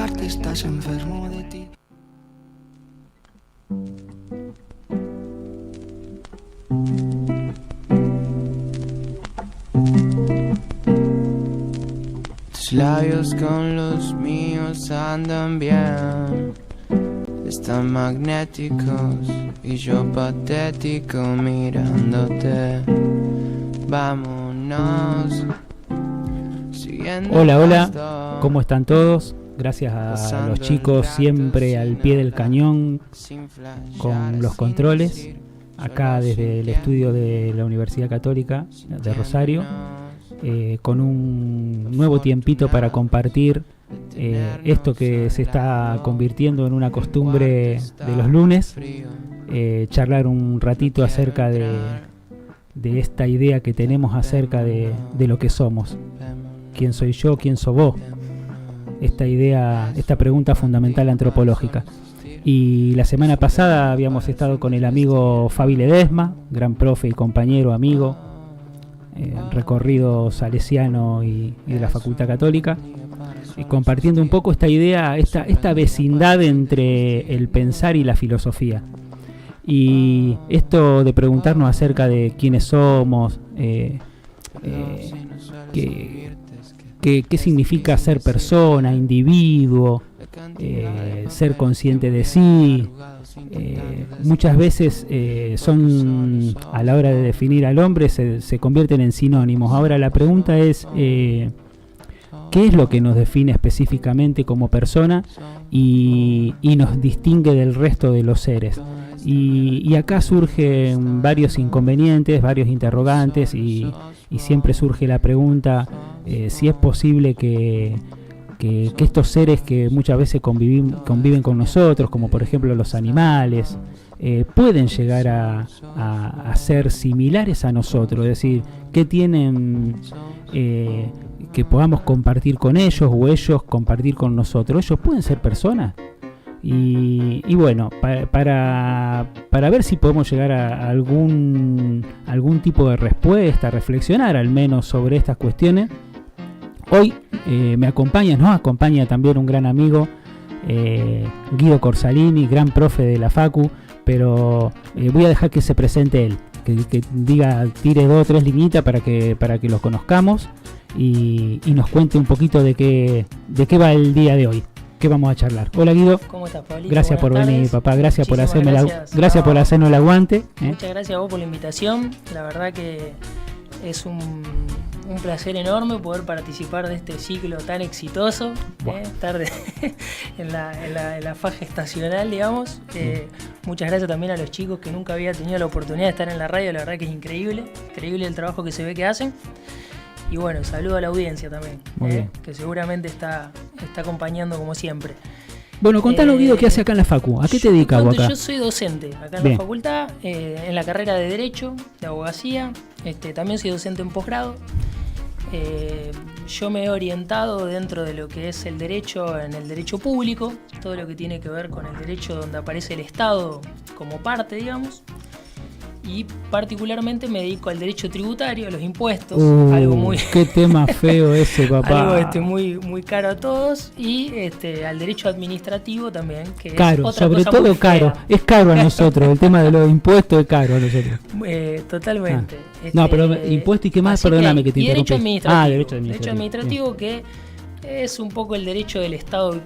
parte estás enfermo de ti. Tus labios con los míos andan bien, están magnéticos y yo patético mirándote. Vámonos. Hola, hola, ¿cómo están todos? Gracias a los chicos siempre al pie del cañón con los controles, acá desde el estudio de la Universidad Católica de Rosario, con un nuevo tiempito para compartir esto que se está convirtiendo en una costumbre de los lunes, charlar un ratito acerca de esta idea que tenemos acerca de lo que somos. ¿Quién soy yo? ¿Quién sos vos? Esta idea, esta pregunta fundamental antropológica. Y la semana pasada habíamos estado con el amigo Fabi Ledesma, gran profe y compañero, amigo, recorrido salesiano y de la Facultad Católica, compartiendo un poco esta idea, esta vecindad entre el pensar y la filosofía. Y esto de preguntarnos acerca de quiénes somos, qué significa ser persona, individuo, ser consciente de sí. Muchas veces son, a la hora de definir al hombre, se convierten en sinónimos. Ahora la pregunta es, ¿qué es lo que nos define específicamente como persona y nos distingue del resto de los seres? Y acá surgen varios inconvenientes, varios interrogantes, y siempre surge la pregunta si es posible que estos seres que muchas veces conviven con nosotros, como por ejemplo los animales, pueden llegar a ser similares a nosotros, es decir, ¿qué tienen que podamos compartir con ellos o ellos compartir con nosotros? ¿Ellos pueden ser personas? Y bueno, para ver si podemos llegar a algún tipo de respuesta, reflexionar al menos sobre estas cuestiones, hoy nos acompaña también un gran amigo, Guido Corsalini, gran profe de la Facu, pero voy a dejar que se presente él, que tire 2 o 3 liñitas para que los conozcamos y nos cuente un poquito de qué va el día de hoy. ¿Qué vamos a charlar? Hola Guido. ¿Cómo estás, Pablito? Gracias por venir, papá. Gracias por hacerme gracias por hacernos el aguante. Muchas gracias a vos por la invitación. La verdad que es un placer enorme poder participar de este ciclo tan exitoso, estar en la faja estacional, digamos. Muchas gracias también a los chicos que nunca había tenido la oportunidad de estar en la radio. La verdad que es increíble el trabajo que se ve que hacen. Y bueno, saludo a la audiencia también, que seguramente está acompañando como siempre. Bueno, contanos, Guido, ¿qué hace acá en la Facu? ¿A qué te dedicas vos acá? Yo soy docente acá en la facultad, en la carrera de Derecho, de Abogacía. También soy docente en posgrado. Yo me he orientado dentro de lo que es el derecho, en el derecho público, todo lo que tiene que ver con el derecho donde aparece el Estado como parte, digamos. Y particularmente me dedico al derecho tributario, a los impuestos, algo muy... ¡Qué tema feo ese, papá! Algo muy, muy caro a todos, y al derecho administrativo también, que caro, es otra sobre cosa todo muy caro, fea. Es caro a nosotros, el tema de los impuestos es caro a nosotros. Totalmente. No, pero impuesto y qué más, perdóname que te interrumpí. Derecho administrativo, que es un poco el derecho del Estado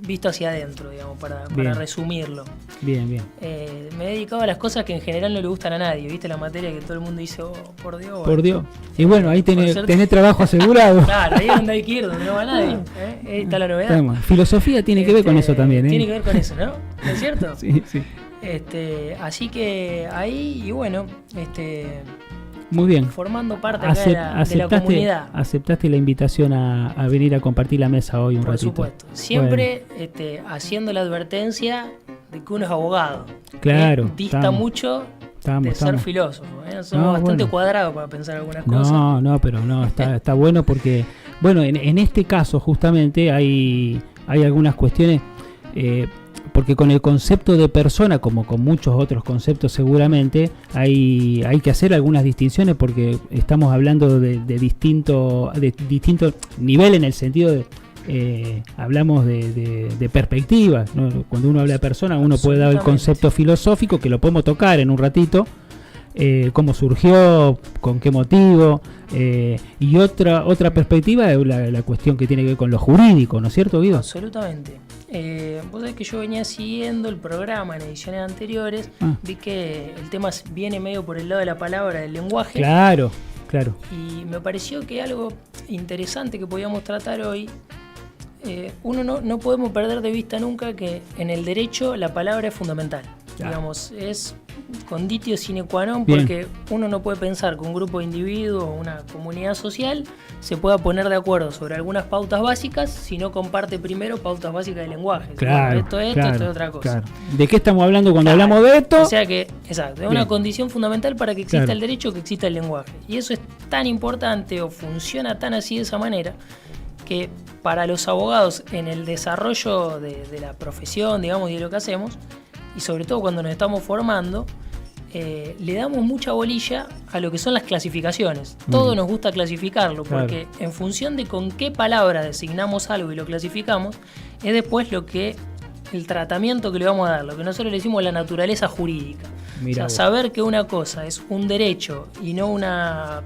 visto hacia adentro, digamos, para resumirlo. Bien. Me he dedicado a las cosas que en general no le gustan a nadie, ¿viste? La materia que todo el mundo dice, por Dios. Por Dios. Y bueno, ahí tenés trabajo asegurado. Claro, ahí es donde hay que ir, donde no va nadie. Ahí está la novedad. Filosofía tiene que ver con eso también, Tiene que ver con eso, ¿no? ¿No es cierto? Sí. Así que ahí, y bueno, muy bien. Formando parte acá de la comunidad. Aceptaste la invitación a venir a compartir la mesa hoy un ratito. Por supuesto. Siempre haciendo la advertencia de que uno es abogado. Claro. Dista mucho de ser filósofo. Somos bastante cuadrados para pensar algunas cosas. Pero está bueno porque, bueno, en este caso justamente hay algunas cuestiones, porque con el concepto de persona, como con muchos otros conceptos seguramente, hay que hacer algunas distinciones porque estamos hablando de distinto nivel, en el sentido hablamos de perspectivas, ¿no? Cuando uno habla de persona, uno puede dar el concepto filosófico, que lo podemos tocar en un ratito, cómo surgió, con qué motivo, y otra perspectiva es la cuestión que tiene que ver con lo jurídico, ¿no es cierto, Guido? Absolutamente. Vos sabés que yo venía siguiendo el programa en ediciones anteriores, vi que el tema viene medio por el lado de la palabra, del lenguaje. Claro. Y me pareció que algo interesante que podíamos tratar hoy, uno no podemos perder de vista nunca que en el derecho la palabra es fundamental. Claro. Digamos, es conditio sine qua non, porque uno no puede pensar que un grupo de individuos o una comunidad social se pueda poner de acuerdo sobre algunas pautas básicas si no comparte primero pautas básicas del lenguaje. Claro, esto es otra cosa. Claro. ¿De qué estamos hablando cuando hablamos de esto? O sea que, exacto, es una condición fundamental para que exista el derecho, que exista el lenguaje. Y eso es tan importante o funciona tan así de esa manera que para los abogados en el desarrollo de la profesión, digamos, y de lo que hacemos, y sobre todo cuando nos estamos formando, le damos mucha bolilla a lo que son las clasificaciones. Todo nos gusta clasificarlo, porque en función de con qué palabra designamos algo y lo clasificamos, es después el tratamiento que le vamos a dar, lo que nosotros le decimos la naturaleza jurídica. Mirá, o sea, saber que una cosa es un derecho y no una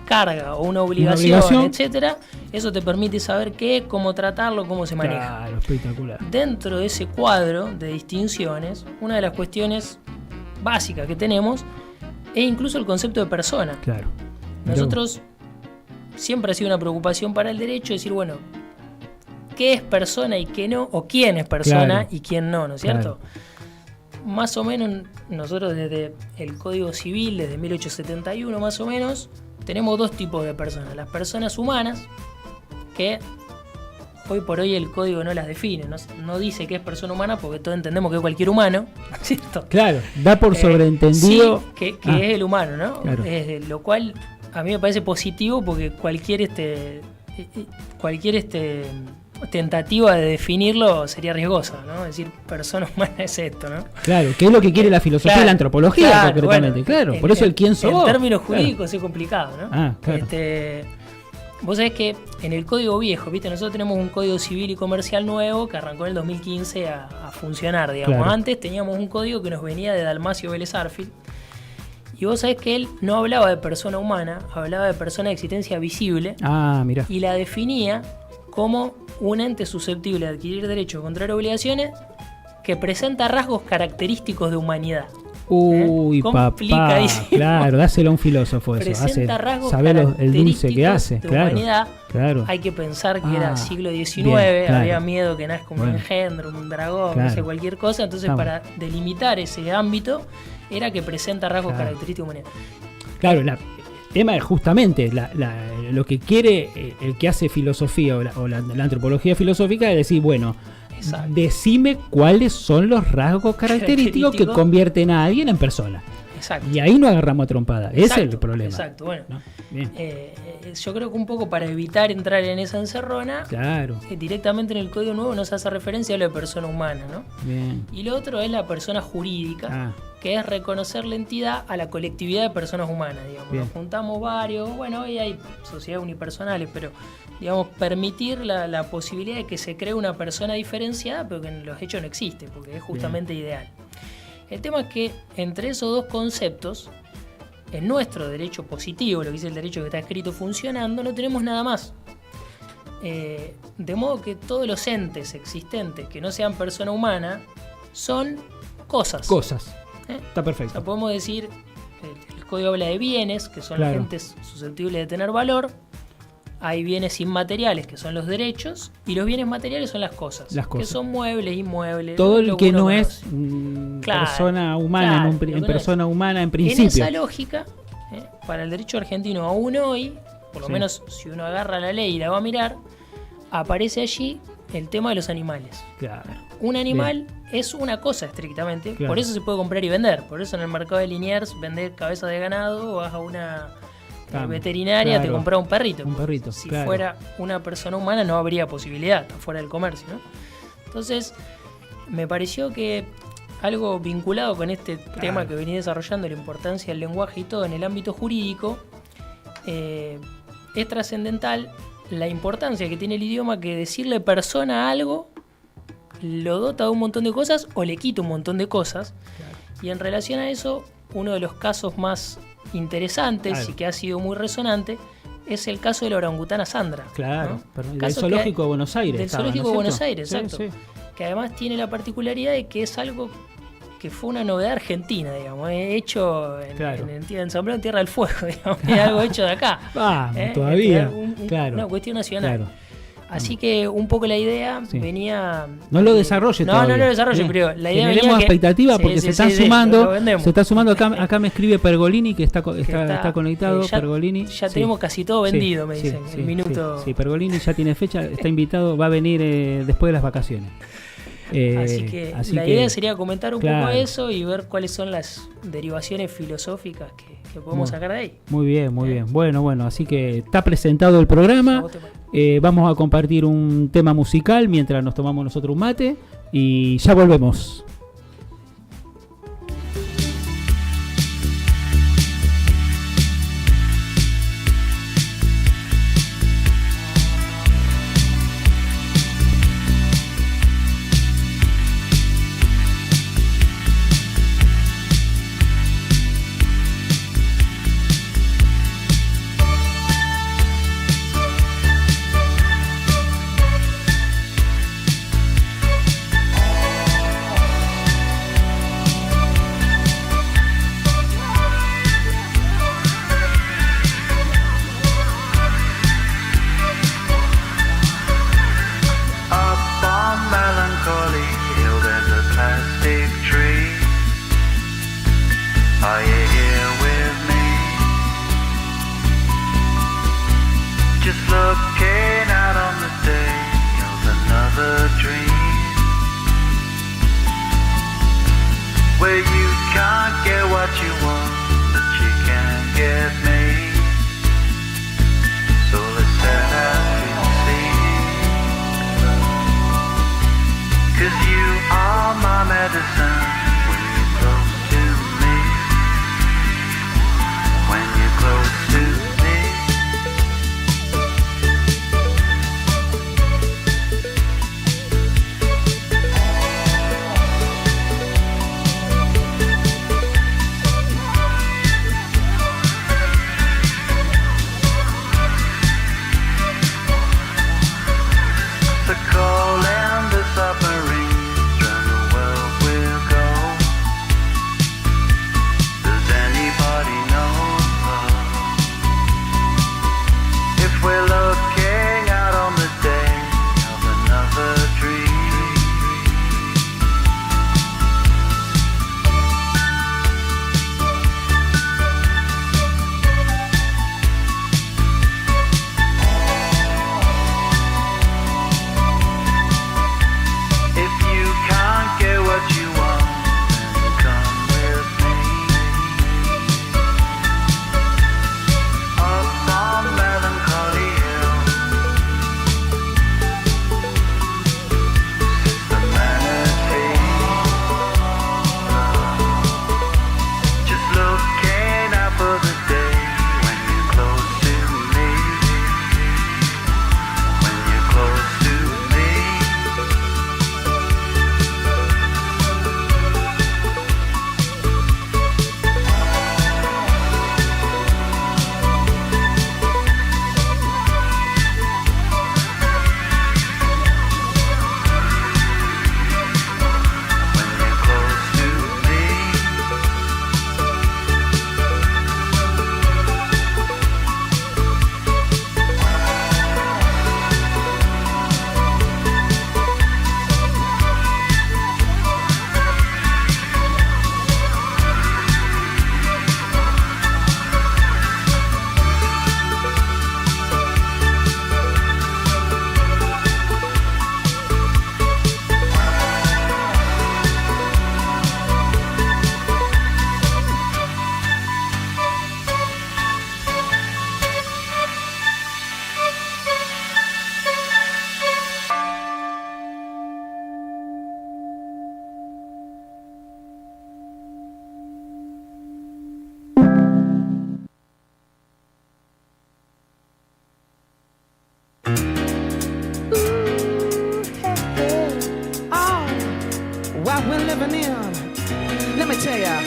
carga o una obligación, etcétera, eso te permite saber qué, cómo tratarlo, cómo se maneja. Claro, espectacular. Dentro de ese cuadro de distinciones, una de las cuestiones básicas que tenemos es incluso el concepto de persona. Claro. Nosotros siempre ha sido una preocupación para el derecho decir, bueno, ¿qué es persona y qué no? O quién es persona y quién no, ¿no es cierto? Más o menos nosotros desde el Código Civil, desde 1871 más o menos, tenemos dos tipos de personas. Las personas humanas, que hoy por hoy el código no las define, no dice que es persona humana porque todos entendemos que es cualquier humano, ¿cierto? Claro, da por sobrentendido. Sí, que es el humano, ¿no? Claro. Lo cual a mí me parece positivo porque cualquier tentativa de definirlo sería riesgosa, ¿no? Es decir, persona humana es esto, ¿no? Claro, que es lo que quiere la filosofía y la antropología, concretamente. Bueno, por eso el quién sos. En términos jurídicos es complicado, ¿no? Claro. Vos sabés que en el Código Viejo, ¿viste? Nosotros tenemos un Código Civil y Comercial nuevo que arrancó en el 2015 a funcionar, digamos. Claro. Antes teníamos un código que nos venía de Dalmacio Vélez Arfield. Y vos sabés que él no hablaba de persona humana, hablaba de persona de existencia visible. Mirá. Y la definía como un ente susceptible de adquirir derechos o contraer obligaciones que presenta rasgos característicos de humanidad. Uy, papá, claro, dáselo a un filósofo eso. Presenta rasgos saber el dulce que hace, de humanidad. Claro. Hay que pensar que era siglo XIX, había miedo que nazca un engendro, un dragón, no sé, cualquier cosa. Entonces, para delimitar ese ámbito, era que presenta rasgos característicos de humanidad. Claro, el tema es justamente lo que quiere el que hace filosofía o la antropología filosófica es decir, bueno, decime cuáles son los rasgos característicos que convierten a alguien en persona. Exacto. Y ahí nos agarramos a trompada. Ese es el problema. Exacto, bueno. ¿No? Yo creo que un poco para evitar entrar en esa encerrona, directamente en el Código Nuevo nos hace referencia a lo de persona humana, ¿no? Bien. Y lo otro es la persona jurídica, que es reconocer la entidad a la colectividad de personas humanas, digamos. Bien. Nos juntamos varios, bueno, hoy hay sociedades unipersonales, pero digamos, permitir la posibilidad de que se cree una persona diferenciada, pero que en los hechos no existe, porque es justamente ideal. El tema es que entre esos dos conceptos, en nuestro derecho positivo, lo que dice el derecho que está escrito funcionando, no tenemos nada más. De modo que todos los entes existentes que no sean persona humana son cosas. Está perfecto. O sea, podemos decir, el código habla de bienes, que son los entes susceptibles de tener valor. Hay bienes inmateriales, que son los derechos, y los bienes materiales son las cosas. Que son muebles, inmuebles. Todo el que no es persona humana, en persona humana en principio. En esa lógica, para el derecho argentino aún hoy, por lo menos si uno agarra la ley y la va a mirar, aparece allí el tema de los animales. Claro. Un animal es una cosa estrictamente, por eso se puede comprar y vender. Por eso en el mercado de Liniers vender cabeza de ganado, vas a una veterinaria, te compra un perrito. Si fuera una persona humana no habría posibilidad, está fuera del comercio, ¿no? Entonces, me pareció que algo vinculado con este tema que venía desarrollando, la importancia del lenguaje y todo en el ámbito jurídico, es trascendental la importancia que tiene el idioma, que decirle persona a algo lo dota de un montón de cosas o le quita un montón de cosas. Claro. Y en relación a eso, uno de los casos más interesantes y que ha sido muy resonante es el caso de la orangutana Sandra. Claro, ¿no? Del Zoológico de Buenos Aires. Del Zoológico de Buenos Aires, exacto. Sí. Que además tiene la particularidad de que es algo que fue una novedad argentina, digamos, hecho en San Pedro, en Tierra del Fuego, digamos, es algo hecho de acá. Todavía. Una cuestión nacional. Claro. Así que un poco la idea venía... No lo desarrolle todavía. No lo desarrolle, pero la idea Generemos expectativa porque se están sumando. Se está sumando acá me escribe Pergolini, que está conectado. Pergolini. Ya tenemos casi todo vendido, me dicen. El minuto. Sí, Pergolini ya tiene fecha, está invitado, va a venir después de las vacaciones. Así que la idea sería comentar un poco eso y ver cuáles son las derivaciones filosóficas que podemos sacar de ahí. Muy bien. Bueno, así que está presentado el programa. Vamos a compartir un tema musical mientras nos tomamos nosotros un mate y ya volvemos. what we're living in. Let me tell ya.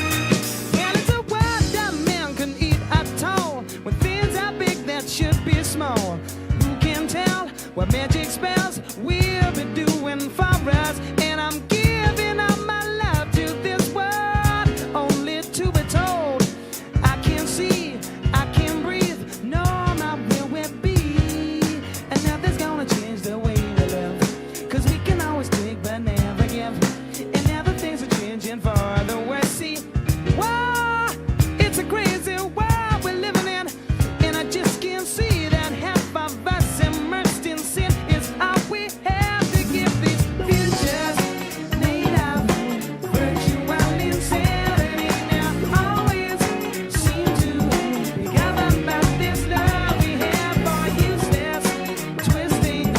Well, it's a world that man can eat at all. When things are big that should be small. Who can tell what magic spells we'll be doing for us? And I'm giving up my love to this world, only to be told I can't see, I can't breathe, no, not where we'll be. And nothing's gonna change the way we live, 'cause we can always take but never give. And now the things are changing for the worse. See, whoa, it's a crazy world we're living in, and I just can't see that half of us immersed in sin is all we have to give. These futures made of virtual insanity now always seem to be governed by this love we have for useless twisting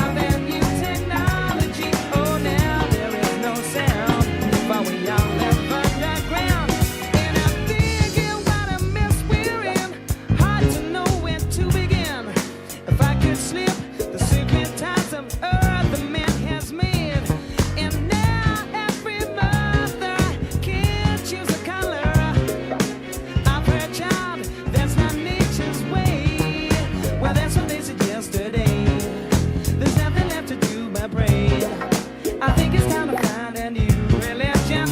of that new technology. Oh, now there is no sound, but we all live underground. And I'm thinking what a mess we're in, hard to know where to begin. If I could slip the secret ties of earth the man has made, and now every mother can choose a color of her child. That's not nature's way. Well, that's what they said yesterday. There's nothing left to do but pray. I think it's time to find a new religion.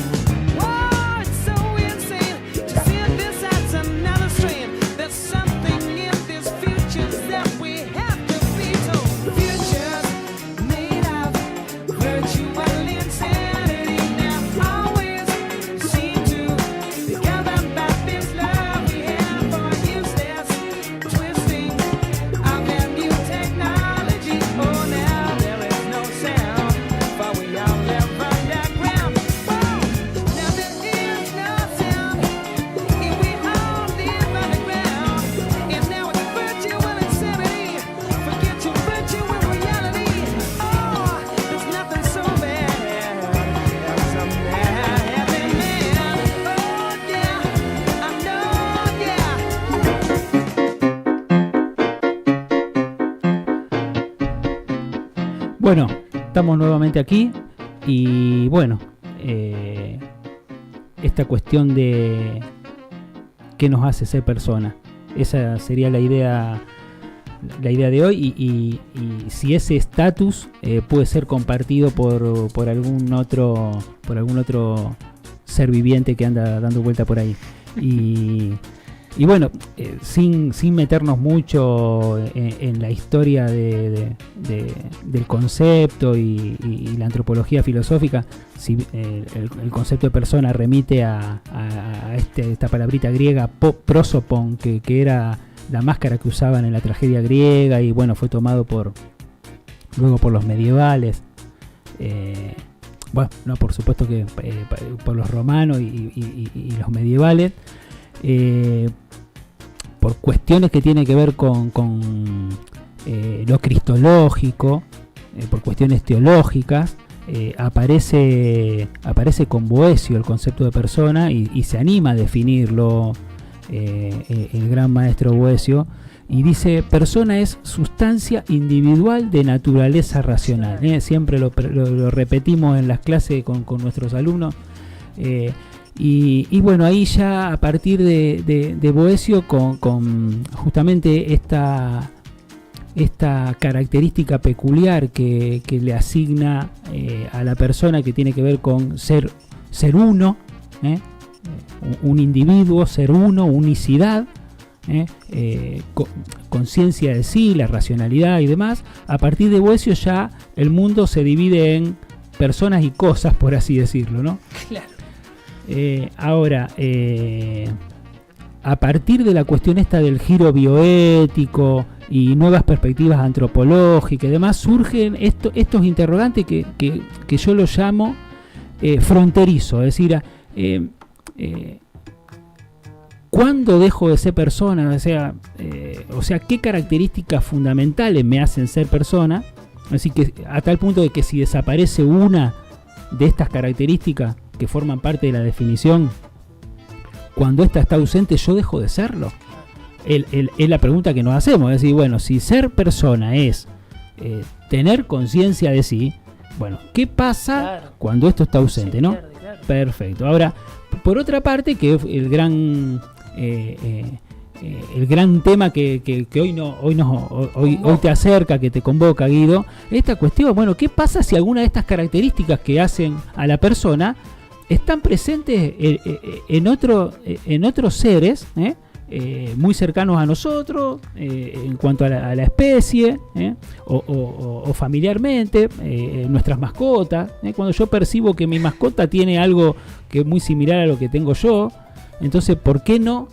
Whoa, it's so insane to see this as another strain. There's something in this future that we have to be told. Futures made of virtual insanity now always seem to be governed by this love we have for useless twisting of that new technology. Oh, now there is no sound, but we all live underground. Oh, now there is no sound, and we all live underground. And now it's virtual insanity. Forget your virtual reality. Oh, there's nothing so bad as some bad having man. Oh, yeah, I know, yeah. Bueno, estamos nuevamente aquí y bueno, esta cuestión de qué nos hace ser persona, esa sería la idea de hoy y si ese estatus puede ser compartido por algún otro ser viviente que anda dando vuelta por ahí y bueno, sin meternos mucho en la historia del concepto y la antropología filosófica, si el concepto de persona remite a esta palabrita griega prosopon, que era la máscara que usaban en la tragedia griega y bueno, fue tomado luego por los medievales, bueno, no, por supuesto que por los romanos y los medievales, por cuestiones que tienen que ver con lo cristológico, por cuestiones teológicas, aparece con Boecio el concepto de persona y se anima a definirlo el gran maestro Boecio, y dice: persona es sustancia individual de naturaleza racional. Siempre lo repetimos en las clases con nuestros alumnos. Y bueno, ahí ya a partir de Boecio con justamente esta característica peculiar que le asigna a la persona, que tiene que ver con ser uno, un individuo, ser uno, unicidad, conciencia de sí, la racionalidad y demás. A partir de Boecio ya el mundo se divide en personas y cosas, por así decirlo, ¿no? Claro. Ahora, a partir de la cuestión esta del giro bioético y nuevas perspectivas antropológicas y demás, surgen estos interrogantes que yo los llamo fronterizo, es decir, ¿cuándo dejo de ser persona? O sea, ¿qué características fundamentales me hacen ser persona? Así que a tal punto de que si desaparece una de estas características que forman parte de la definición, cuando esta está ausente, yo dejo de serlo. Es la pregunta que nos hacemos. Es decir, bueno, si ser persona es tener conciencia de sí, Bueno, ¿qué pasa Claro. cuando esto está ausente, Se no? pierde, claro. Perfecto. Ahora, por otra parte, que el gran tema que hoy te acerca, que te convoca, Guido, esta cuestión, bueno, ¿qué pasa si alguna de estas características que hacen a la persona están presentes en otros seres, muy cercanos a nosotros, en cuanto a la especie, o familiarmente, nuestras mascotas? Cuando yo percibo que mi mascota tiene algo que es muy similar a lo que tengo yo, entonces, ¿por qué no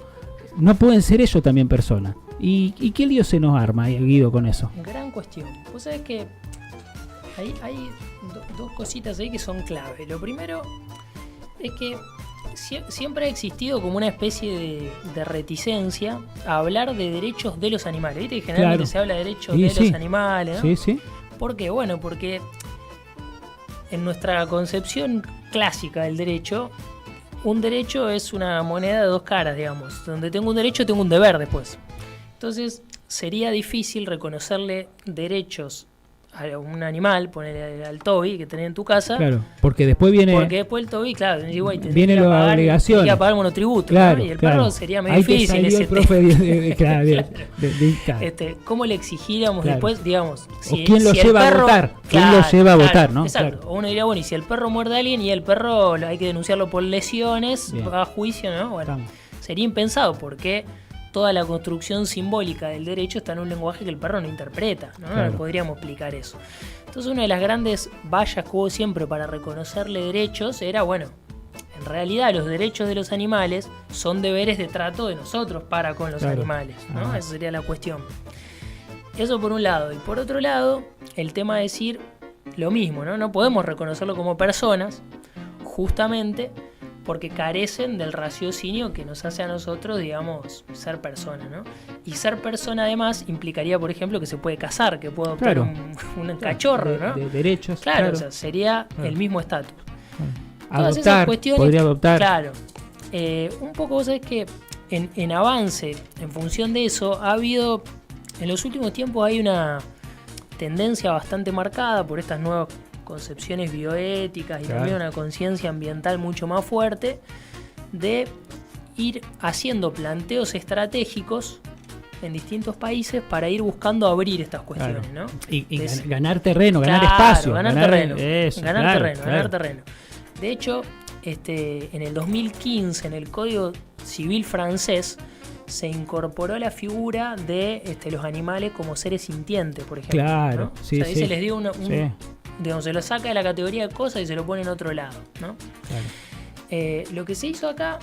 pueden ser ellos también personas? ¿Y qué lío se nos arma, Guido, con eso? Gran cuestión. Vos sabés que hay dos cositas ahí que son clave. Lo primero es que siempre ha existido como una especie de reticencia a hablar de derechos de los animales. ¿Viste? Que generalmente se habla de derechos de los animales, ¿no? Sí. ¿Por qué? Bueno, porque en nuestra concepción clásica del derecho, un derecho es una moneda de dos caras, digamos. Donde tengo un derecho, tengo un deber después. Entonces, sería difícil reconocerle derechos a un animal, ponerle al Toby que tenés en tu casa. Claro, porque después viene... Porque después el Toby, claro, viene la obligación. Tenés que pagar monotributo, claro, ¿no? Y el claro. perro sería medio Ahí difícil. Te salió el profe ¿Cómo le exigiríamos después, digamos? Si, o quién lo lleva a votar. ¿Quién lo lleva a votar, no? Exacto. Claro. Uno diría, bueno, y si el perro muerde a alguien y el perro hay que denunciarlo por lesiones, va a juicio, ¿no? Bueno, sería impensado porque toda la construcción simbólica del derecho está en un lenguaje que el perro no interpreta, ¿no? Claro. No podríamos explicar eso. Entonces, una de las grandes vallas que hubo siempre para reconocerle derechos era, bueno, en realidad los derechos de los animales son deberes de trato de nosotros para con los animales, ¿no? Esa sería la cuestión. Eso por un lado. Y por otro lado, el tema de decir lo mismo, ¿no? No podemos reconocerlo como personas, justamente porque carecen del raciocinio que nos hace a nosotros, digamos, ser persona, ¿no? Y ser persona, además, implicaría, por ejemplo, que se puede casar, que puede adoptar un cachorro, ¿no? De derechos. Claro, o sea, sería el mismo estatus. Todas esas cuestiones, podría adoptar. Claro. Un poco, vos sabés que en avance, en función de eso, ha habido, en los últimos tiempos hay una tendencia bastante marcada por estas nuevas concepciones bioéticas y también una conciencia ambiental mucho más fuerte de ir haciendo planteos estratégicos en distintos países para ir buscando abrir estas cuestiones, ¿no? Y ganar terreno, ganar espacio. Ganar terreno. Ganar terreno. De hecho, en el 2015, en el Código Civil francés, se incorporó la figura de los animales como seres sintientes, por ejemplo. Claro, ¿no? sí, o sea, ahí se les dio digamos, se lo saca de la categoría de cosas y se lo pone en otro lado, ¿no? Claro. Lo que se hizo acá,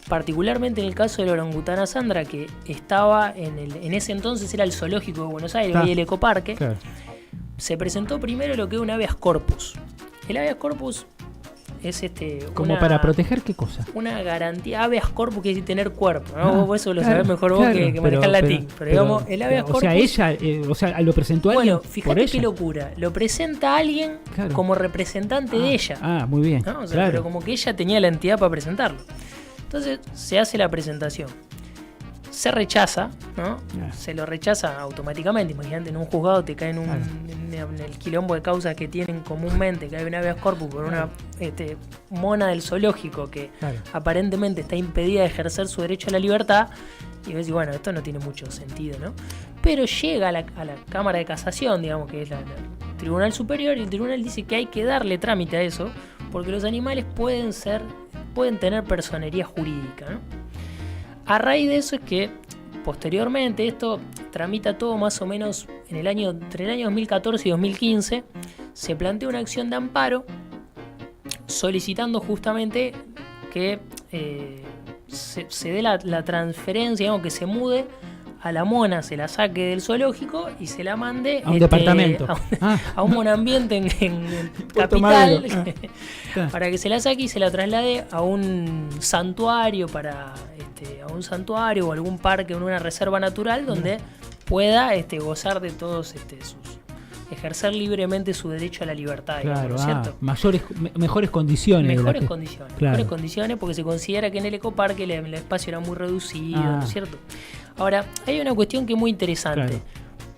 particularmente en el caso de la orangutana Sandra, que estaba en ese entonces era el zoológico de Buenos Aires y el ecoparque, se presentó primero lo que es un habeas corpus. El habeas corpus es ¿como para proteger qué cosa? Una garantía. Habeas corpus quiere decir tener cuerpo, ¿no? Vos eso lo sabés mejor vos que manejar latín. Pero digamos, el habeas corpus. O sea, lo presentó alguien. Bueno, fíjate qué locura. Lo presenta alguien como representante de ella. Muy bien. ¿No? O sea, pero como que ella tenía la entidad para presentarlo. Entonces se hace la presentación. Se rechaza, ¿no? Se lo rechaza automáticamente. Imagínate, en un juzgado te caen en el quilombo de causas que tienen comúnmente, que hay un habeas corpus por una mona del zoológico que aparentemente está impedida de ejercer su derecho a la libertad. Y ves, bueno, esto no tiene mucho sentido, ¿no? Pero llega a la Cámara de Casación, digamos, que es el Tribunal Superior, y el tribunal dice que hay que darle trámite a eso, porque los animales pueden tener personería jurídica, ¿no? A raíz de eso es que posteriormente esto tramita todo más o menos entre el año 2014 y 2015, se plantea una acción de amparo solicitando justamente que se dé la transferencia, digamos, que se mude a la mona, se la saque del zoológico y se la mande a un departamento, a un monoambiente en Capital, para que se la saque y se la traslade a un santuario o algún parque o una reserva natural donde pueda gozar de todos ejercer libremente su derecho a la libertad, claro, ¿cierto? Mejores condiciones. Mejores condiciones, porque se considera que en el ecoparque el espacio era muy reducido, ¿no es cierto? Ahora, hay una cuestión que es muy interesante,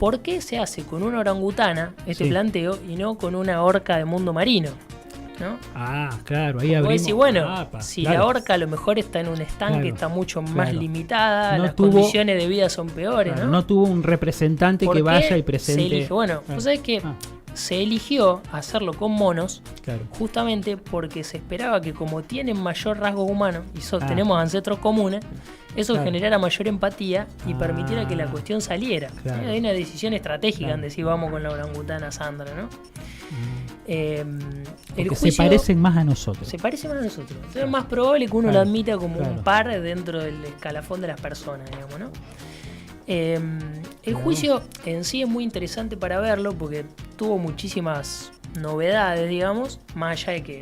¿por qué se hace con una orangutana este Sí. planteo y no con una orca de mundo marino? ¿No? Ah, claro, ahí Vos abrimos. decís, bueno, Apa, si claro. la orca a lo mejor está en un estanque, Claro, está mucho más claro. limitada, No las tuvo- condiciones de vida son peores, Claro, ¿no? no tuvo un representante ¿Por que qué vaya y presente. se eligió? Bueno, Claro. vos sabés que Ah, se eligió hacerlo con monos claro. justamente porque se esperaba que como tienen mayor rasgo humano y Ah. tenemos ancestros comunes, eso Claro. generara mayor empatía y Ah. permitiera que la cuestión saliera. Claro. Hay una decisión estratégica Claro. en decir vamos con la orangutana Sandra, ¿no? El Porque juicio se parecen más a nosotros. se parece más a nosotros. Entonces es más probable que uno Claro. lo admita como Claro. un par dentro del escalafón de las personas, digamos, ¿no? El Claro. juicio en sí es muy interesante para verlo porque tuvo muchísimas novedades, digamos, más allá de que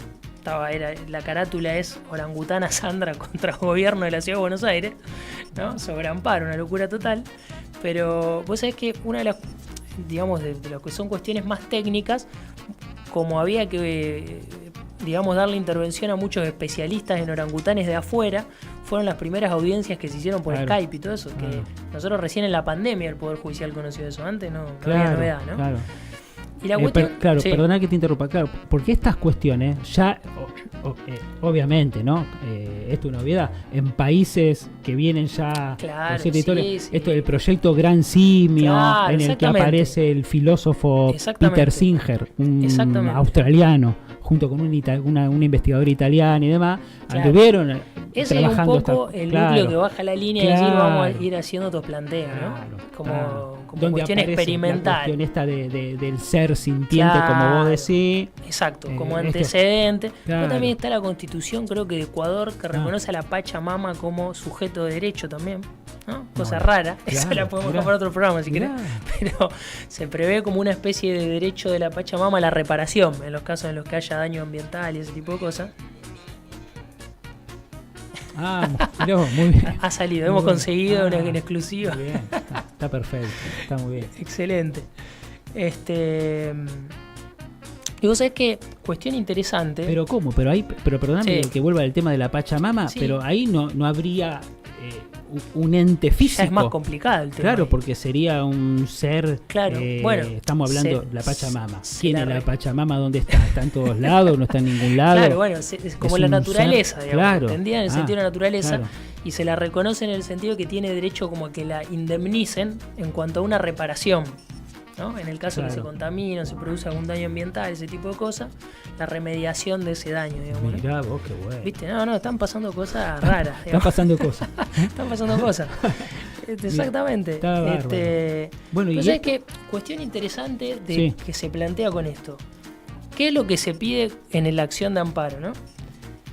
la carátula es orangutana Sandra contra gobierno de la Ciudad de Buenos Aires, ¿no? Sobre amparo, una locura total. Pero vos sabés que una de las, digamos, de lo que son cuestiones más técnicas, como había que, digamos, darle intervención a muchos especialistas en orangutanes de afuera, fueron las primeras audiencias que se hicieron por Claro. Skype y todo eso, que Claro. nosotros recién en la pandemia el Poder Judicial conoció eso, antes no había Claro, novedad, ¿no? claro. Y la cuestión, Claro, sí, perdona que te interrumpa, claro, porque estas cuestiones ya, obviamente, ¿no? Esto es una obviedad, en países que vienen ya Claro, con cierta historia, sí, sí. esto del proyecto Gran Simio, Claro, en el que exactamente. aparece el filósofo Exactamente. Peter Singer, un Exactamente. australiano, junto con un investigador italiano y demás, Claro. anduvieron ese es un trabajando poco esta- el claro, núcleo que baja la línea y decir Claro. vamos a ir haciendo otros planteos, ¿no? claro, Como, claro. como Donde cuestión aparece experimental. La cuestión esta del ser sintiente, como Claro. vos decís. Exacto, como esto- antecedente. claro. Pero también está la constitución, creo que de Ecuador, que reconoce a la Pachamama como sujeto de derecho también, ¿no? Cosa Bueno, rara, esa claro, la podemos mirá. dejar para otro programa si querés. Mirá. Pero se prevé como una especie de derecho de la Pachamama a la reparación, en los casos en los que haya daño ambiental y ese tipo de cosas. Ah, mirá vos, muy bien. Ha salido, Muy hemos bien. conseguido una Ah, en exclusiva. Muy bien, está perfecto, está muy bien. Excelente. Y vos sabés que, cuestión interesante. Pero ¿cómo? Pero perdóname Sí. que vuelva al tema de la Pachamama, Sí. pero ahí no habría un ente físico. ya es más complicado el tema. Claro, ahí. porque sería un ser. Claro, bueno, estamos hablando se- de la Pachamama. se ¿Quién la es la re- Pachamama? ¿Dónde está? ¿Está en todos lados? ¿No está en ningún lado? Claro, bueno, es como Es la un naturaleza, ser, digamos, claro. entendida en el sentido de la naturaleza, claro. y se la reconoce en el sentido que tiene derecho como a que la indemnicen en cuanto a una reparación, ¿no? En el caso que se Claro. contamina, se produce algún daño ambiental, ese tipo de cosas, la remediación de ese daño, digamos, ¿no? Mirá vos, qué bueno. ¿Viste? No, están pasando cosas raras, Están digamos. pasando cosas. Están pasando cosas. Exactamente. Está bárbaro. Bueno, Pero y sabes esto- que cuestión interesante de Sí. que se plantea con esto. ¿Qué es lo que se pide en la acción de amparo, no?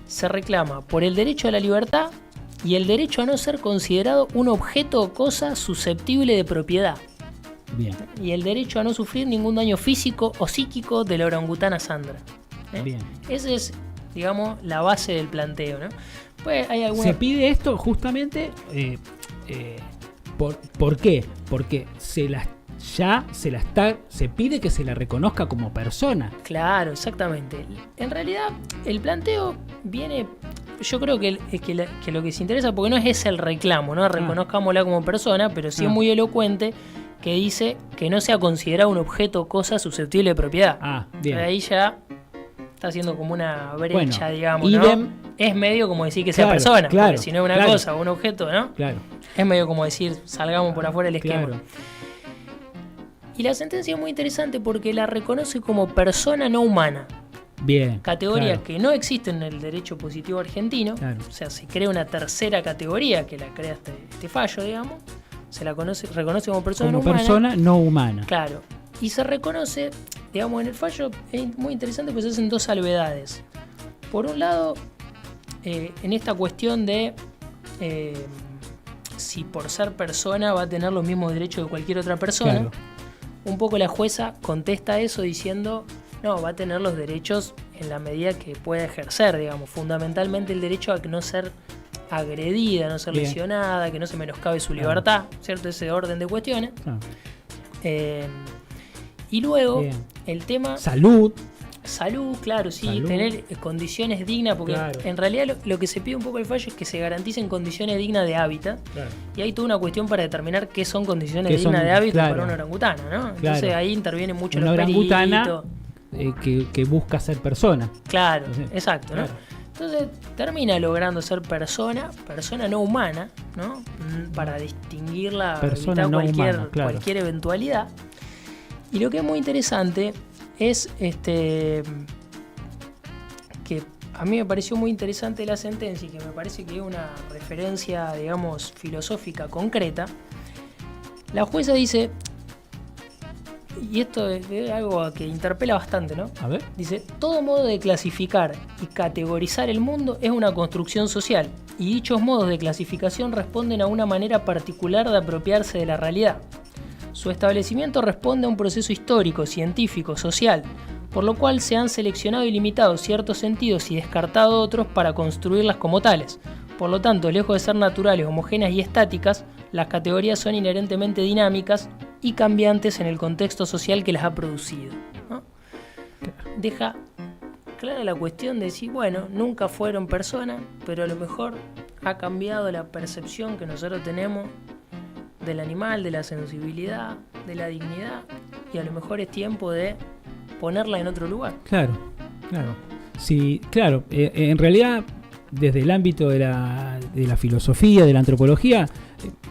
Se reclama por el derecho a la libertad y el derecho a no ser considerado un objeto o cosa susceptible de propiedad. Bien, Y el derecho a no sufrir ningún daño físico o psíquico de la orangutana Sandra. ¿eh? bien. Esa es, digamos, la base del planteo, ¿no? Pues hay alguna... Se pide esto justamente. ¿Por qué? Porque se pide que se la reconozca como persona. Claro, exactamente. En realidad, el planteo viene. Yo creo que lo que se interesa, porque no es el reclamo, ¿no? Reconozcámosla como persona, pero sí es muy elocuente que dice que no sea considerado un objeto o cosa susceptible de propiedad. Ah, bien. Ahí ya está haciendo como una brecha, Bueno, digamos, idem- ¿no? Es medio como decir que sea Claro, persona, claro, porque si no es una claro. cosa o un objeto, ¿no? Claro, Es medio como decir, salgamos por afuera del esquema. claro. Y la sentencia es muy interesante porque la reconoce como persona no humana. Bien. Categoría claro. que no existe en el derecho positivo argentino. Claro. O sea, se crea una tercera categoría que la crea este fallo, digamos. Se la reconoce como persona Como no humana. persona no humana. Claro. Y se reconoce, digamos, en el fallo es muy interesante porque se hacen dos salvedades. Por un lado, en esta cuestión de si por ser persona va a tener los mismos derechos que cualquier otra persona. Claro. Un poco la jueza contesta eso diciendo, no, va a tener los derechos en la medida que pueda ejercer, digamos, fundamentalmente el derecho a no ser agredida, no ser Bien. lesionada, que no se menoscabe su Claro. libertad, ¿cierto? Ese orden de cuestiones. Claro. Y luego, Bien. el tema... Salud. Salud, claro, sí, Salud. tener condiciones dignas, porque Claro. en realidad lo que se pide un poco el fallo es que se garanticen condiciones dignas de hábitat. Claro. Y hay toda una cuestión para determinar qué son condiciones ¿Qué son? dignas de hábitat Claro. para una orangutana, ¿no? Entonces Claro. ahí intervienen mucho Una los orangutana peritos. que busca ser persona. Claro, Entonces, exacto, ¿no? claro. Entonces termina logrando ser persona no humana, ¿no? Para distinguirla, Persona evitar no cualquier, humana, claro. cualquier eventualidad. Y lo que es muy interesante es que a mí me pareció muy interesante la sentencia y que me parece que es una referencia, digamos, filosófica concreta. La jueza dice, y esto es algo que interpela bastante, ¿no? A ver. Dice, todo modo de clasificar y categorizar el mundo es una construcción social, y dichos modos de clasificación responden a una manera particular de apropiarse de la realidad. Su establecimiento responde a un proceso histórico, científico, social, por lo cual se han seleccionado y limitado ciertos sentidos y descartado otros para construirlas como tales. Por lo tanto, lejos de ser naturales, homogéneas y estáticas, las categorías son inherentemente dinámicas y cambiantes en el contexto social que las ha producido, ¿no? Deja clara la cuestión de decir, bueno, nunca fueron personas, pero a lo mejor ha cambiado la percepción que nosotros tenemos del animal, de la sensibilidad, de la dignidad, y a lo mejor es tiempo de ponerla en otro lugar. Claro, claro. Sí, claro. En realidad, desde el ámbito de la filosofía, de la antropología,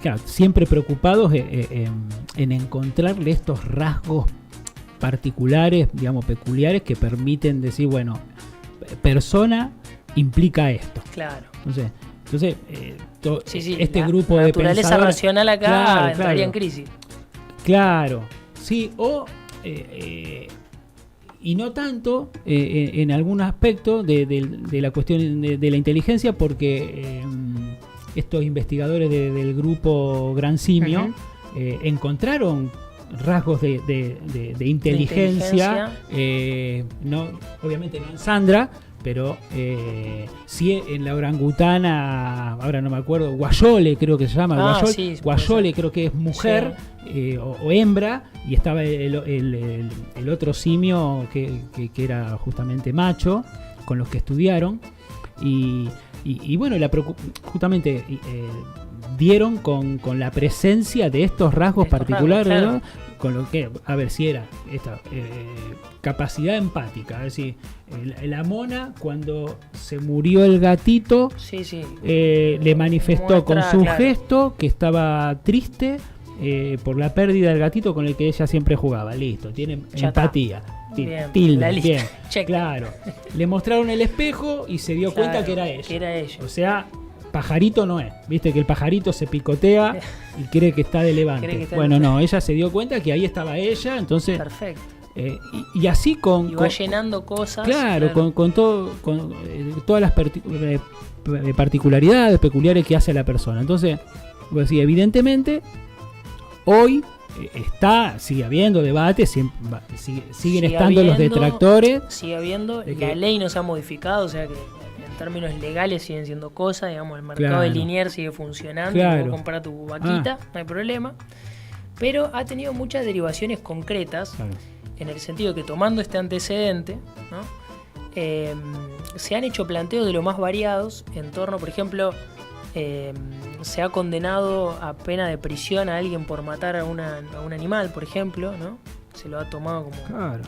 claro, siempre preocupados en encontrarle estos rasgos particulares, digamos, peculiares, que permiten decir, bueno, persona implica esto. Claro. Entonces Sí, este la grupo de naturaleza pensadores, racional acá Claro, entraría claro. en crisis. Claro, sí, y no tanto en algún aspecto de la cuestión de la inteligencia, porque estos investigadores del grupo Gran Simio encontraron rasgos de inteligencia, no, obviamente no en Sandra, pero sí en la orangutana, ahora no me acuerdo, Guayole creo que se llama, Guayole, Sí, Guayole creo que es mujer, o hembra, y estaba el otro simio que era justamente macho, con los que estudiaron, y bueno, justamente dieron con la presencia de estos rasgos particulares, rasgos, ¿no? Con lo que, a ver si era esta capacidad empática, es decir, la mona, cuando se murió el gatito, le manifestó con su gesto que estaba triste por la pérdida del gatito con el que ella siempre jugaba. Listo, tiene Ya empatía. Bien, Tilde, la lista. bien. Check. Claro. Le mostraron el espejo y se dio cuenta que era ella. Que era ella. O sea, pajarito no es. Viste que el pajarito se picotea y cree que está de levante. Bueno, no, ella se dio cuenta que ahí estaba ella, entonces. Perfecto. Y así con. Y va llenando cosas. Claro, con todas las particularidades peculiares que hace la persona. Entonces, pues sí, evidentemente, hoy sigue habiendo debate, siguen estando los detractores. Sigue habiendo, la ley no se ha modificado, o sea que en términos legales siguen siendo cosas, digamos, el mercado de Liniers sigue funcionando, puedes comprar tu vaquita, no hay problema, pero ha tenido muchas derivaciones concretas, en el sentido que tomando este antecedente, ¿no? Se han hecho planteos de lo más variados en torno, por ejemplo, se ha condenado a pena de prisión a alguien por matar a un animal, por ejemplo, ¿no? Se lo ha tomado como... Claro.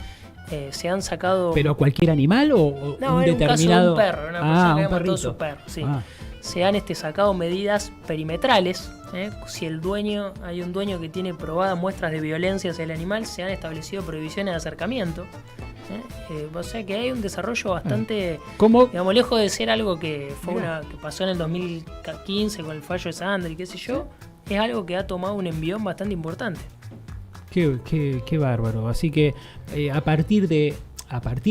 Se han sacado... ¿Pero cualquier animal o no, un era determinado...? Un caso de un perro, una persona que un mató a su perro, sí. Ah. Se han sacado medidas perimetrales, si hay un dueño que tiene probadas muestras de violencia hacia el animal, se han establecido prohibiciones de acercamiento. O sea que hay un desarrollo bastante, digamos, lejos de ser algo que fue que pasó en el 2015 con el fallo de Sandra y qué sé yo, es algo que ha tomado un envión bastante importante. Qué bárbaro. Así que a partir de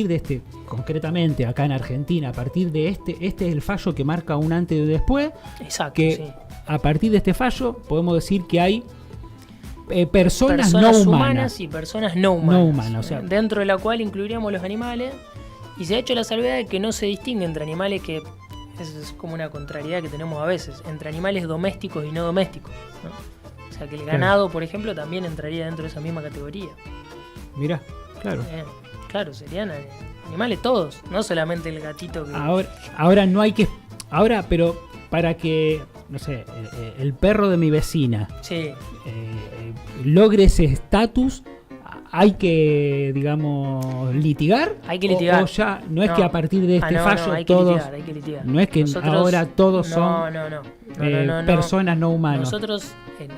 este, concretamente acá en Argentina, a partir de este es el fallo que marca un antes y un después. Exacto. Que a partir de este fallo podemos decir que hay personas no humanas y personas no humanas, o sea, dentro de la cual incluiríamos los animales, y se ha hecho la salvedad de que no se distingue entre animales, que es como una contrariedad que tenemos a veces, entre animales domésticos y no domésticos, ¿no? O sea que el ganado, por ejemplo, también entraría dentro de esa misma categoría. Mirá, claro. claro, serían animales todos, no solamente el gatito que... Ahora no hay que... Ahora, pero para que, no sé, el perro de mi vecina Sí, logre ese estatus, hay que, digamos, litigar. hay que litigar. O ya no es que a partir de este fallo hay que todos... litigar, hay que litigar. No es que ahora todos son No. personas no humanas. Nosotros,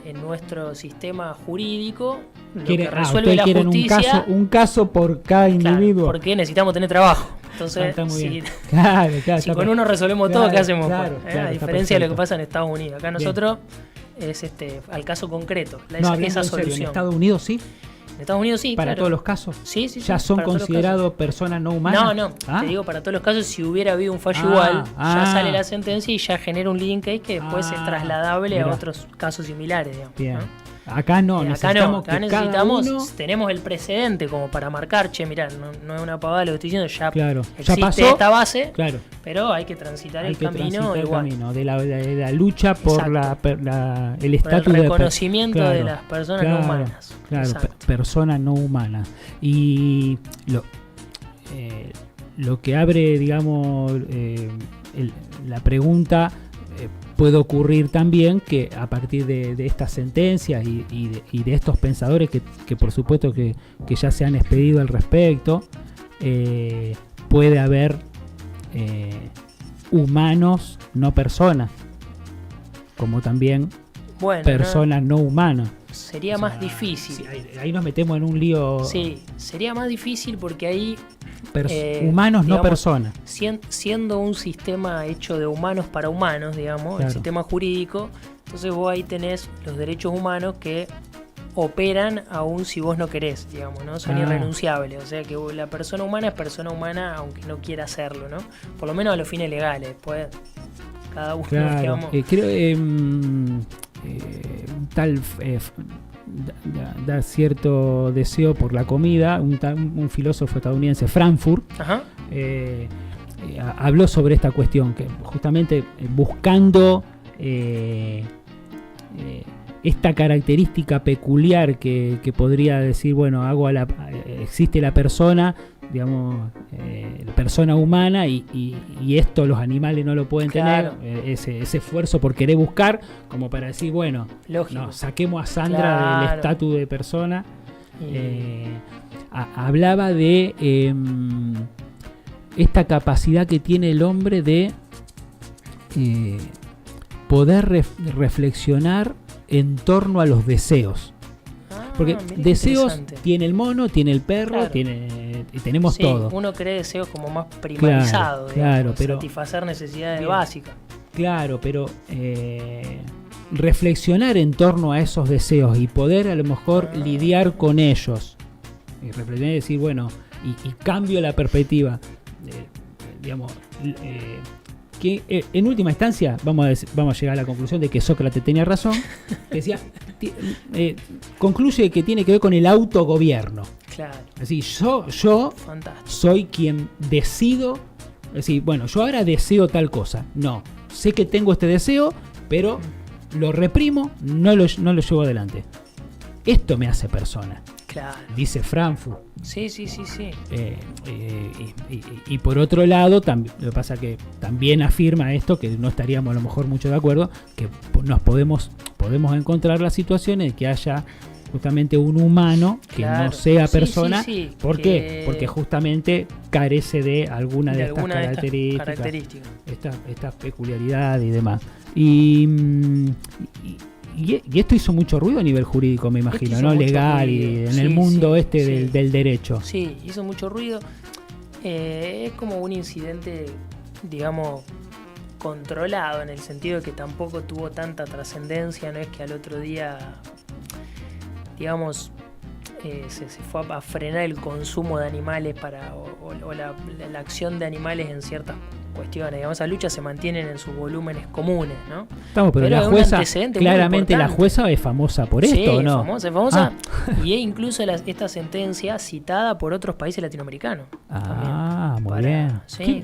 en nuestro sistema jurídico, lo Quiere- que resuelve ustedes la quieren justicia... un caso por cada Claro, individuo. porque necesitamos tener trabajo. Entonces, Está muy si, bien. Claro, si está con per- uno resolvemos claro, todo, ¿qué hacemos? claro, pues? claro, A está diferencia de lo que perfecto. pasa en Estados Unidos. Acá nosotros es al caso concreto, No, hablando esa en serio, solución. en Estados Unidos sí, En Estados Unidos sí, para claro. todos los casos. Sí, Ya son para todos los considerados personas no casos. humanas. No, Ah, te digo para todos los casos, si hubiera habido un fallo Ah, igual, ah. ya sale la sentencia y ya genera un linkage que después es trasladable mirá. a otros casos similares, digamos. Bien. ¿no? Acá no, Acá no, necesitamos acá que cada necesitamos, uno... tenemos el precedente como para marcar, che, mirá, no es una pavada lo que estoy diciendo, ya Claro, ya existe pasó. esta base, Claro, pero hay que transitar hay el que camino transitar el igual. camino de la lucha por Exacto. el Por el estatus reconocimiento Claro, de las personas claro, no humanas. Claro, Exacto. personas no humanas. Y lo que abre, digamos, la pregunta, puede ocurrir también que a partir de estas sentencias y de estos pensadores que por supuesto que ya se han expedido al respecto, puede haber humanos, no personas, como también Bueno, personas no humanas. sería O sea, más difícil. sí, ahí nos metemos en un lío. Sí, sería más difícil porque ahí, Humanos, no digamos, personas. siendo un sistema hecho de humanos para humanos, digamos, Claro. el sistema jurídico, entonces vos ahí tenés los derechos humanos que operan aún si vos no querés, digamos, ¿no? Son Ah. irrenunciables, o sea que la persona humana es persona humana aunque no quiera hacerlo, ¿no? Por lo menos a los fines legales, después cada uno, Claro. digamos... Creo tal da cierto deseo por la comida. Un filósofo estadounidense, Frankfurt, Ajá. habló sobre esta cuestión, que justamente buscando esta característica peculiar que podría decir, bueno, existe la persona, digamos, la persona humana y esto los animales no lo pueden Claro. tener, ese esfuerzo por querer buscar, como para decir, bueno, Lógico. no, saquemos a Sandra Claro. del estatus de persona. Y- Hablaba de esta capacidad que tiene el hombre de poder reflexionar en torno a los deseos. Porque mirá qué deseos interesante. tiene el mono, tiene el perro, Claro. tenemos Sí, todo. uno cree deseos como más primarizados, Claro, pero- satisfacer necesidades Bien. básicas. Claro, pero reflexionar en torno a esos deseos y poder a lo mejor lidiar con ellos. Y reflexionar y decir, bueno, y cambio la perspectiva. Digamos, que en última instancia vamos a llegar a la conclusión de que Sócrates tenía razón. Decía, concluye que tiene que ver con el autogobierno. Claro, Es decir, yo fantástico. soy quien decido. Es decir, bueno, yo ahora deseo tal cosa. No, sé que tengo este deseo, pero lo reprimo, no lo llevo adelante. Esto me hace persona, Claro. dice Frankfurt. Sí. Y por otro lado, lo que pasa que también afirma esto, que no estaríamos a lo mejor mucho de acuerdo, que nos podemos encontrar las situaciones de que haya justamente un humano que Claro. no sea Sí, persona. sí, ¿Por que- qué? Porque justamente carece de alguna de estas alguna de estas características, características. esta peculiaridad y demás. Y esto hizo mucho ruido a nivel jurídico, me imagino, hizo ¿no? mucho Legal ruido. y en Sí, el mundo sí, este sí. del derecho. Sí, hizo mucho ruido. Es como un incidente, digamos, controlado, en el sentido de que tampoco tuvo tanta trascendencia, no es que al otro día, digamos, se fue a frenar el consumo de animales o la acción de animales en ciertas cuestiones. Digamos, esas luchas se mantienen en sus volúmenes comunes, ¿no? Pero Pero la es un jueza, antecedente muy claramente la importante. jueza es famosa por Sí, esto, ¿o no? es famosa. Y es incluso esta sentencia citada por otros países latinoamericanos. Ah, también. muy bien. Sí.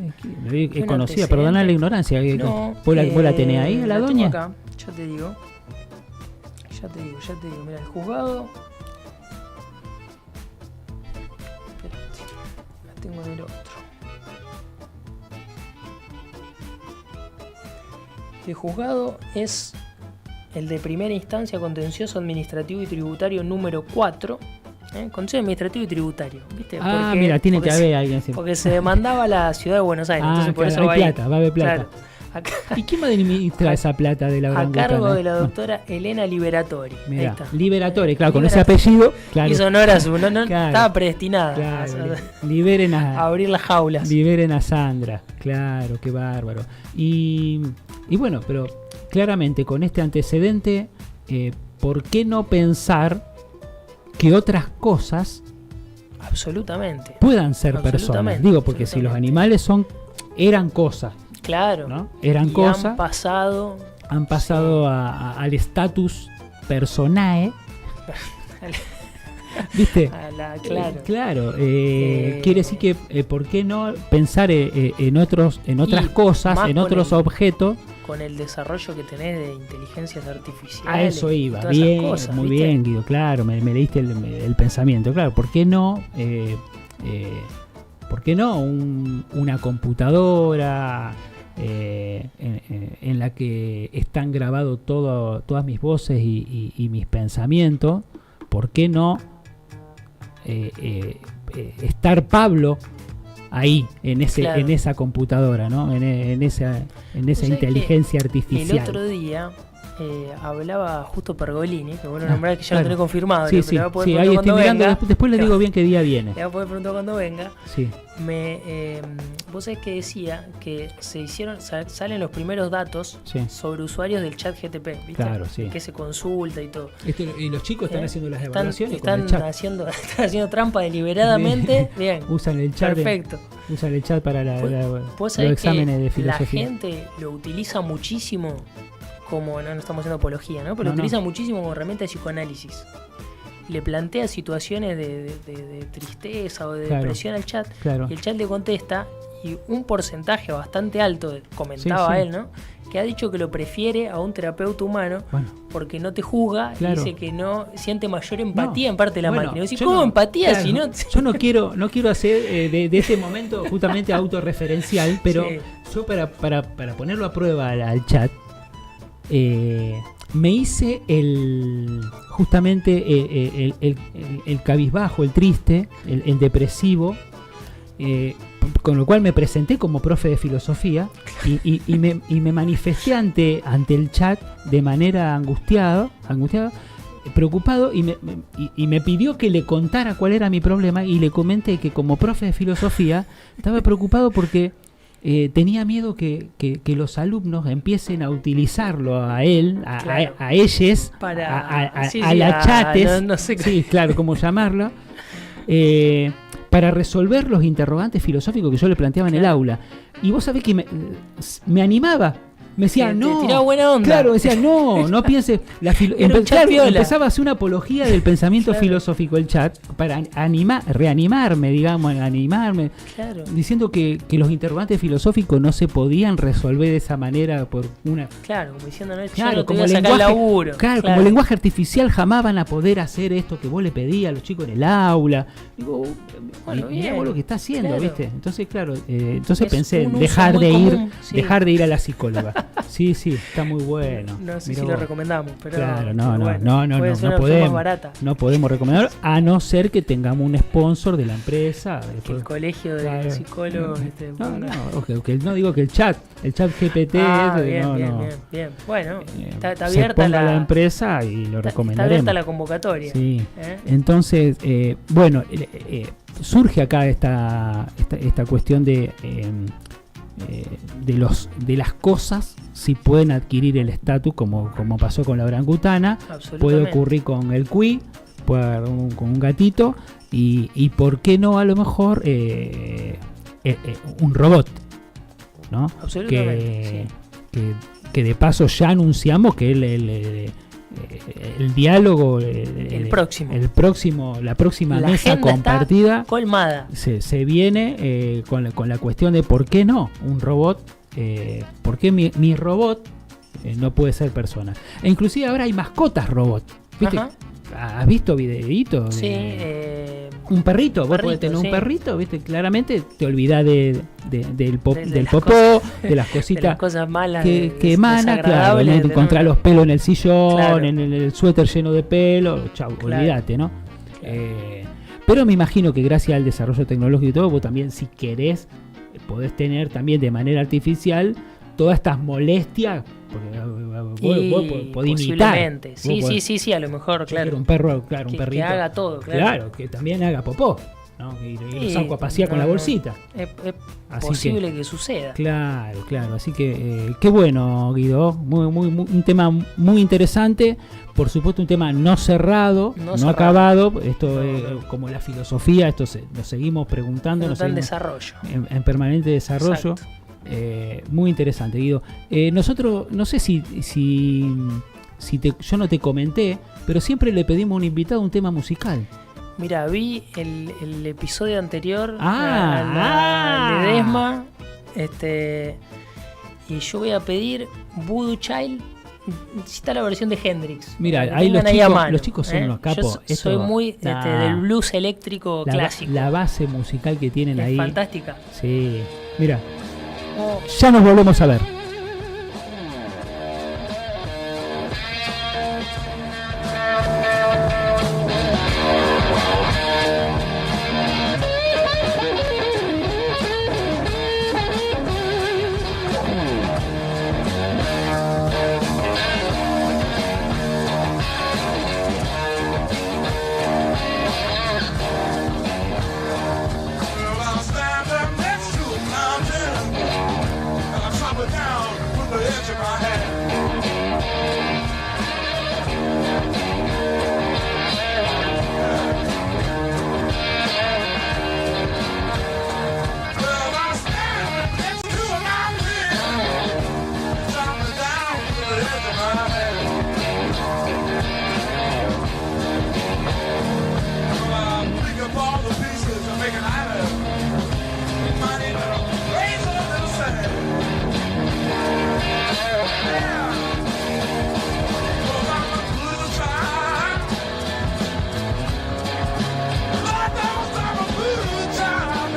Es Un conocida, antecedente. perdona la ignorancia. No, ¿Vos la tenés ahí, a la tengo doña? acá, ya te digo. Mira, el juzgado. Espérate. tengo en el otro? El juzgado es el de primera instancia contencioso administrativo y tributario número 4. Contencioso administrativo y tributario, ¿viste? Mira, tiene que haber alguien así. Porque se demandaba a la ciudad de Buenos Aires, entonces por eso va hay plata, va a haber plata. Claro. Acá, ¿Y quién va a administrar esa plata de la a orangutana? cargo de la doctora Elena Liberatori. Mirá, Ahí está. Liberatori, claro, con ese apellido. Claro. Hizo honor a su. No, Claro. estaba predestinada Claro, liberen a abrir las jaulas. Liberen a Sandra, claro, qué bárbaro. Y bueno, pero claramente con este antecedente, ¿por qué no pensar que otras cosas absolutamente puedan ser personas? Digo, porque si los animales eran cosas, claro, ¿no? Eran cosas, han pasado sí, al estatus personae. ¿Viste? Claro. Quiere decir que ¿por qué no pensar en otras cosas, en otros objetos? Con el desarrollo que tenés de inteligencias artificiales. A eso iba, bien, cosas, muy ¿viste? Bien, Guido, claro, me leíste el pensamiento. Claro, ¿por qué no? ¿Por qué no una computadora en la que están grabados todas mis voces y mis pensamientos? ¿Por qué no estar Pablo ahí en esa computadora, ¿no? en esa inteligencia artificial? El otro día hablaba justo Pergolini, que bueno nombrar, que ya lo tenés confirmado. Sí, sí, ahí estoy mirando, después le digo bien qué día viene. Le voy a poder preguntar cuando venga. Sí. Vos sabés que decía que salen los primeros datos sobre usuarios del chat GTP, ¿viste? Claro, sí. Que se consulta y todo. Y los chicos están haciendo las evaluaciones están con el chat. haciendo trampa deliberadamente. Bien. Usan el chat. Perfecto. Usan el chat para los exámenes de filosofía. La gente lo utiliza muchísimo como, no estamos haciendo apología, ¿no? Pero lo utiliza muchísimo como herramienta de psicoanálisis. Le plantea situaciones de tristeza o de depresión al chat, y el chat le contesta, y un porcentaje bastante alto, comentaba él, ¿no? Que ha dicho que lo prefiere a un terapeuta humano porque no te juzga y dice que no siente mayor empatía en parte de la máquina. Y ¿cómo empatía si no? Yo no quiero hacer de este momento justamente autorreferencial, pero yo para ponerlo a prueba al chat, me hice justamente el cabizbajo, el triste, el depresivo, con lo cual me presenté como profe de filosofía y me manifesté ante el chat de manera angustiado, preocupado, y me pidió que le contara cuál era mi problema, y le comenté que como profe de filosofía estaba preocupado porque tenía miedo que los alumnos empiecen a utilizarlo a él, a ellos, a la chates, no sé cómo llamarlo, para resolver los interrogantes filosóficos que yo le planteaba en el aula. Y vos sabés que me animaba. Me decía, te tiraba buena onda. Claro, decía, no pienses. Empezaba a hacer una apología del pensamiento filosófico, el chat, para reanimarme, diciendo que los interrogantes filosóficos no se podían resolver de esa manera por una. Claro, como diciendo, yo no te voy a sacar el laburo. Claro, como lenguaje artificial jamás van a poder hacer esto que vos le pedías a los chicos en el aula. Digo, mirá vos lo que está haciendo, ¿viste? Entonces, claro, pensé en dejar de ir a la psicóloga. Sí, está muy bueno. No sé si lo recomendamos, pero claro, no podemos recomendar, a no ser que tengamos un sponsor de la empresa. El colegio de psicólogos. No digo que el chat GPT. Bien. Bueno, está abierta la empresa y lo recomendaremos. Está abierta la convocatoria. Sí. Entonces, surge acá esta cuestión de las cosas, si pueden adquirir el estatus, como pasó con la orangutana, puede ocurrir con el cuy, con un gatito, y por qué no a lo mejor un robot, ¿no? Absolutamente. Que de paso ya anunciamos que el diálogo, la próxima la mesa compartida colmada. Se viene con la cuestión de por qué no un robot, por qué mi robot no puede ser persona. E inclusive ahora hay mascotas robot, ¿viste? ¿Has visto videitos? Sí, Un perrito, vos podés tener un sí. perrito, ¿viste? Claramente te olvidás del De popó, las de las cositas de las cosas malas que emana, claro, desagradables, ¿no? de Encontrar no- los pelos en el sillón, Claro. en el suéter lleno de pelo, chau, Claro. olvídate, ¿no? Pero me imagino que gracias al desarrollo tecnológico y todo, vos también, si querés, podés tener también de manera artificial todas estas molestias, porque vos podés imitar. posiblemente. Vos Sí, podés- sí, a lo mejor, yo quiero claro. un perro, claro, un Que perrito. haga todo, claro. Claro, que también haga popó, ¿no? Y lo Sí, saco a pasear con la no, bolsita. Es Así posible que suceda. Claro, claro. Así que qué bueno, Guido. Un tema muy interesante. Por supuesto, un tema no cerrado, no cerrado. acabado. Esto es No. como la filosofía. Esto nos seguimos preguntando. Pero Nos está en seguimos desarrollo. en permanente desarrollo. Exacto. Muy interesante, Guido. Nosotros, no sé si yo no te comenté, pero siempre le pedimos a un invitado un tema musical. Mira, vi el episodio anterior Ah, la Ledesma, y yo voy a pedir Voodoo Child. Si está la versión de Hendrix. Mira, Que ahí tengan los a mano, los chicos son unos capos. Yo soy muy del blues eléctrico clásico. La base musical que tienen es ahí. fantástica. Sí, mira, Oh, ya nos volvemos a ver. Well, I'll stand up next to a mountain and I'll chop it down with the edge of my hand. Well, I'll stand up next to a mountain and chop it down with the edge of my hand. Well, I'll pick up all the pieces and make an island. Money, little raise a little sand. Yeah. 'Cause I'm a blue child. Lord knows I'm a blue child.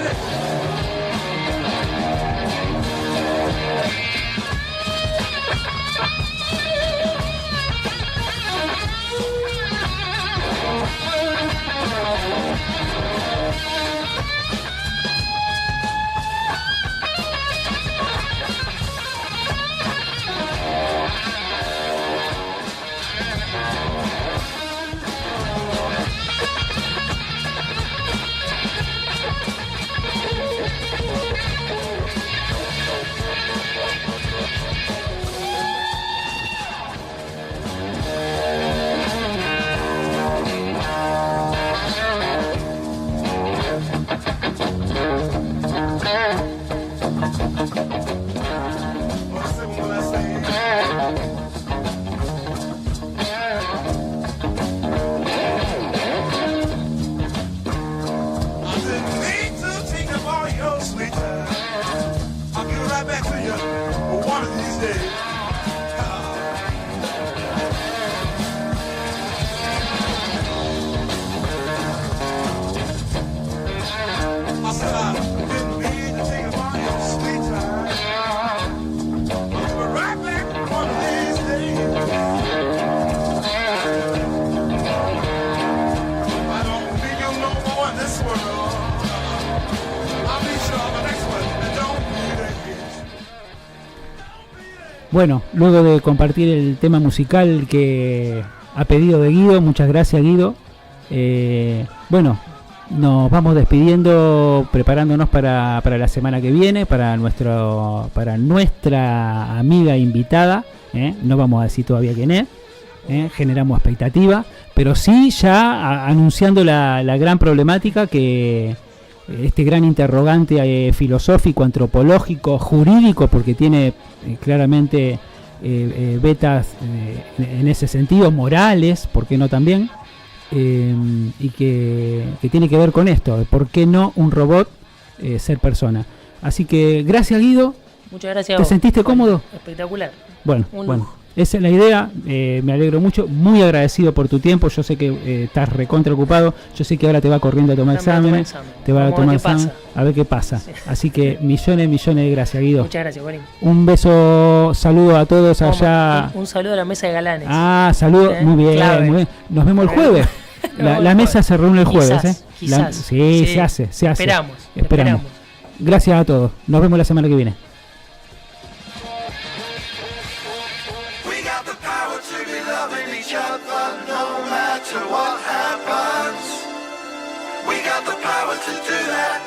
What's it when I say? I didn't mean to take up all your sweet time. I'll give it right back to you one of these days. I said I didn't mean to take up all your sweet time. I'll give it right back one of these days. I don't need you no more in this world. I'll meet you on the next one, and don't be late. Bueno, luego de compartir el tema musical que ha pedido de Guido, muchas gracias, Guido. Bueno, nos vamos despidiendo, preparándonos para la semana que viene, para nuestra amiga invitada. No vamos a decir todavía quién es, generamos expectativa, pero sí ya anunciando la gran problemática que este gran interrogante filosófico, antropológico, jurídico, porque tiene claramente vetas en ese sentido, morales, ¿por qué no también? Y que tiene que ver con esto, ¿por qué no un robot ser persona? Así que gracias, Guido. muchas gracias. ¿Te sentiste cómodo? Espectacular. Bueno, Un bueno. lujo. esa es la idea. Me alegro mucho, muy agradecido por tu tiempo. Yo sé que estás recontra ocupado. Yo sé que ahora te va corriendo a tomar exámenes. Te va a tomar examen, a ver qué pasa. Sí. Así que millones de gracias, Guido. Muchas gracias, Borín. Un beso, saludo a todos allá. Un saludo a la mesa de galanes. Saludo, muy bien, muy bien. Nos vemos el jueves. La mesa se reúne el jueves. Quizás. Sí, se hace. Esperamos. Gracias a todos. Nos vemos la semana que viene. We got the power to be loving each other no matter what happens. We got the power to do that.